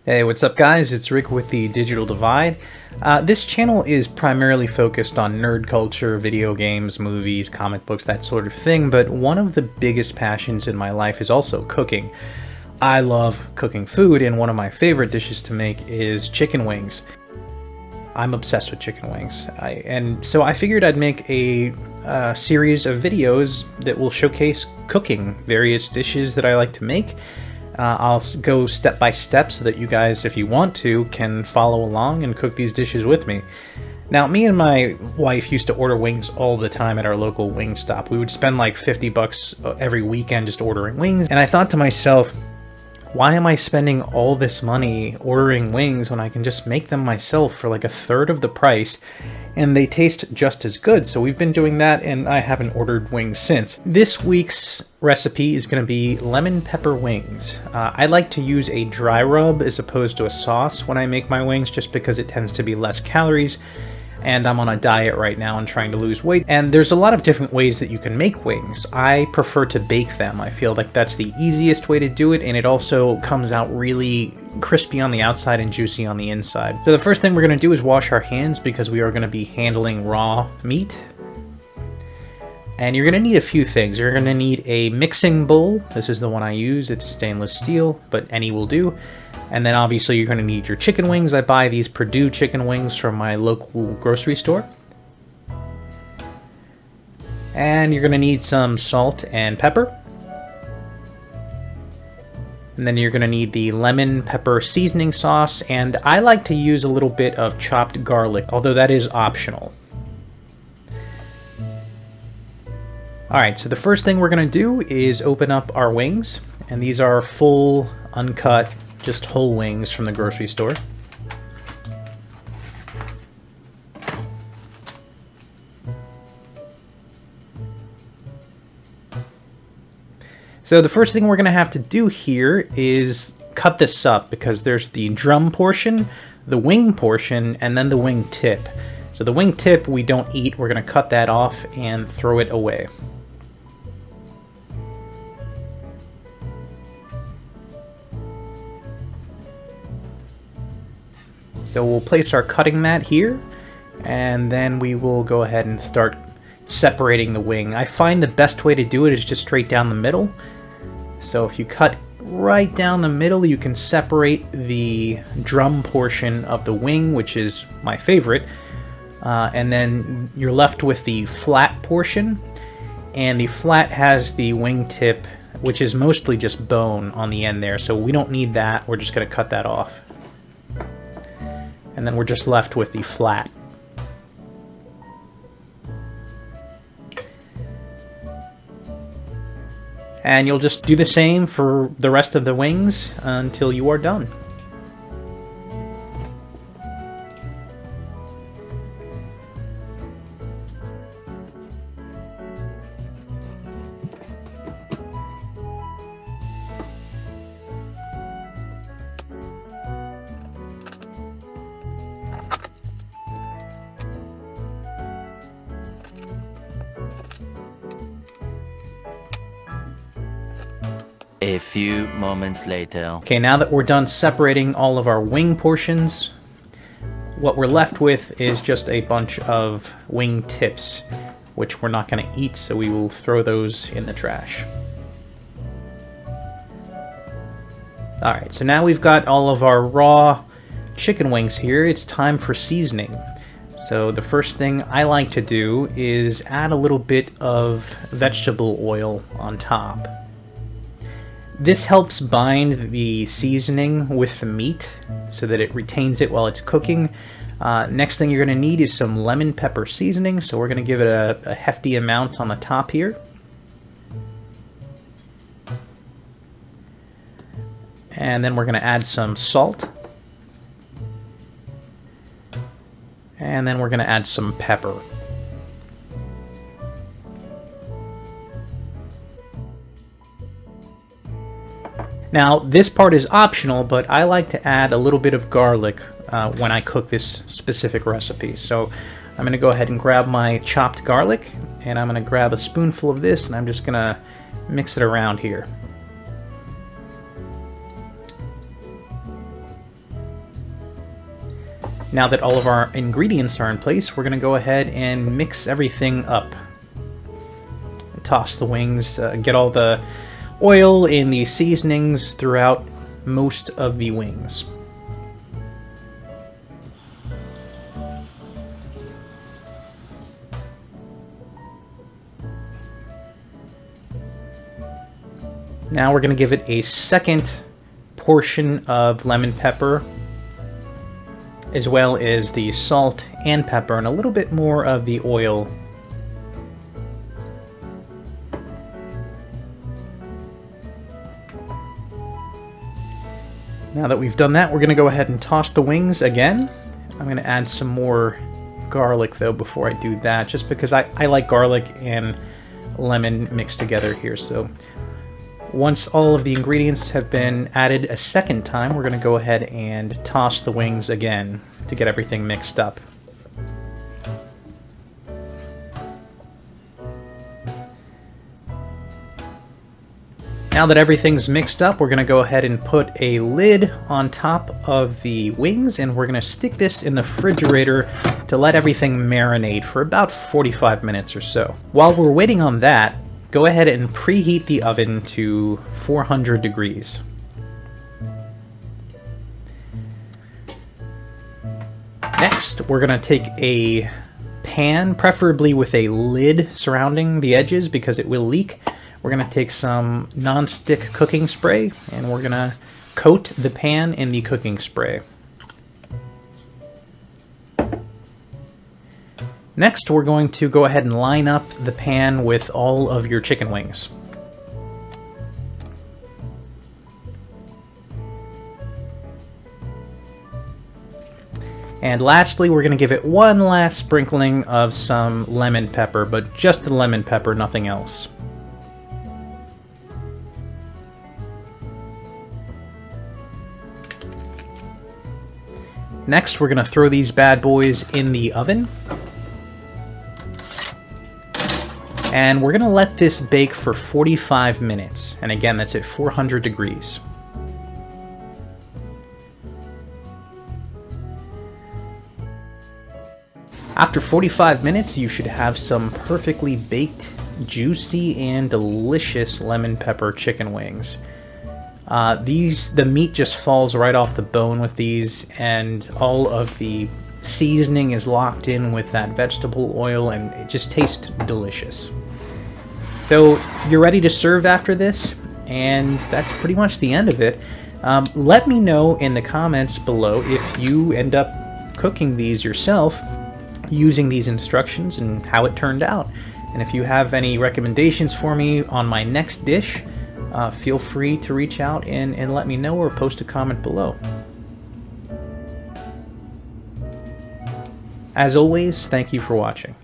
Hey, what's up guys? It's Rick with the Digital Divide. This channel is primarily focused on nerd culture, video games, movies, comic books, that sort of thing, but one of the biggest passions in my life is also cooking. I love cooking food, and one of my favorite dishes to make is chicken wings. I'm obsessed with chicken wings, and so I figured I'd make a series of videos that will showcase cooking, various dishes that I like to make. I'll go step by step so that you guys, if you want to, can follow along and cook these dishes with me. Now, me and my wife used to order wings all the time at our local wing stop. We would spend like $50 every weekend just ordering wings, and I thought to myself, why am I spending all this money ordering wings when I can just make them myself for like a third of the price and they taste just as good? So we've been doing that, and I haven't ordered wings since. This week's recipe is going to be lemon pepper wings. I like to use a dry rub as opposed to a sauce when I make my wings, just because it tends to be less calories. And I'm on a diet right now and trying to lose weight. And there's a lot of different ways that you can make wings. I prefer to bake them. I feel like that's the easiest way to do it, and it also comes out really crispy on the outside and juicy on the inside. So the first thing we're going to do is wash our hands, because we are going to be handling raw meat. And you're going to need a few things. You're going to need a mixing bowl. This is the one I use. It's stainless steel, but any will do. And then obviously you're going to need your chicken wings. I buy these Perdue chicken wings from my local grocery store. And you're going to need some salt and pepper. And then you're going to need the lemon pepper seasoning sauce. And I like to use a little bit of chopped garlic, although that is optional. Alright, so the first thing we're going to do is open up our wings. And these are full, uncut, just whole wings from the grocery store. So the first thing we're going to have to do here is cut this up, because there's the drum portion, the wing portion, and then the wing tip. So the wing tip we don't eat. We're going to cut that off and throw it away. So we'll place our cutting mat here, and then we will go ahead and start separating the wing. I find the best way to do it is just straight down the middle. So if you cut right down the middle, you can separate the drum portion of the wing, which is my favorite, and then you're left with the flat portion, and the flat has the wing tip, which is mostly just bone on the end there, so we don't need that. We're just going to cut that off. And then we're just left with the flat. And you'll just do the same for the rest of the wings until you are done. A few moments later. Okay, now that we're done separating all of our wing portions, what we're left with is just a bunch of wing tips, which we're not going to eat, so we will throw those in the trash. Alright, so now we've got all of our raw chicken wings here. It's time for seasoning. So the first thing I like to do is add a little bit of vegetable oil on top. This helps bind the seasoning with the meat so that it retains it while it's cooking. Next thing you're going to need is some lemon pepper seasoning, so we're going to give it a hefty amount on the top here. And then we're going to add some salt. And then we're going to add some pepper. Now, this part is optional, but I like to add a little bit of garlic when I cook this specific recipe. So I'm going to go ahead and grab my chopped garlic, and I'm going to grab a spoonful of this, and I'm just going to mix it around here. Now that all of our ingredients are in place, we're going to go ahead and mix everything up. Toss the wings, get all the oil and the seasonings throughout most of the wings. Now we're going to give it a second portion of lemon pepper, as well as the salt and pepper, and a little bit more of the oil. Now that we've done that, we're going to go ahead and toss the wings again. I'm going to add some more garlic, though, before I do that, just because I like garlic and lemon mixed together here. So once all of the ingredients have been added a second time, we're going to go ahead and toss the wings again to get everything mixed up. Now that everything's mixed up, we're going to go ahead and put a lid on top of the wings, and we're going to stick this in the refrigerator to let everything marinate for about 45 minutes or so. While we're waiting on that, go ahead and preheat the oven to 400 degrees. Next, we're going to take a pan, preferably with a lid surrounding the edges because it will leak. We're going to take some non-stick cooking spray, and we're going to coat the pan in the cooking spray. Next, we're going to go ahead and line up the pan with all of your chicken wings. And lastly, we're going to give it one last sprinkling of some lemon pepper, but just the lemon pepper, nothing else. Next, we're going to throw these bad boys in the oven. And we're going to let this bake for 45 minutes. And again, that's at 400 degrees. After 45 minutes, you should have some perfectly baked, juicy, and delicious lemon pepper chicken wings. The meat just falls right off the bone with these, and all of the seasoning is locked in with that vegetable oil, and it just tastes delicious. So you're ready to serve after this, and that's pretty much the end of it. Let me know in the comments below if you end up cooking these yourself using these instructions and how it turned out. And if you have any recommendations for me on my next dish, feel free to reach out and let me know, or post a comment below. As always, thank you for watching.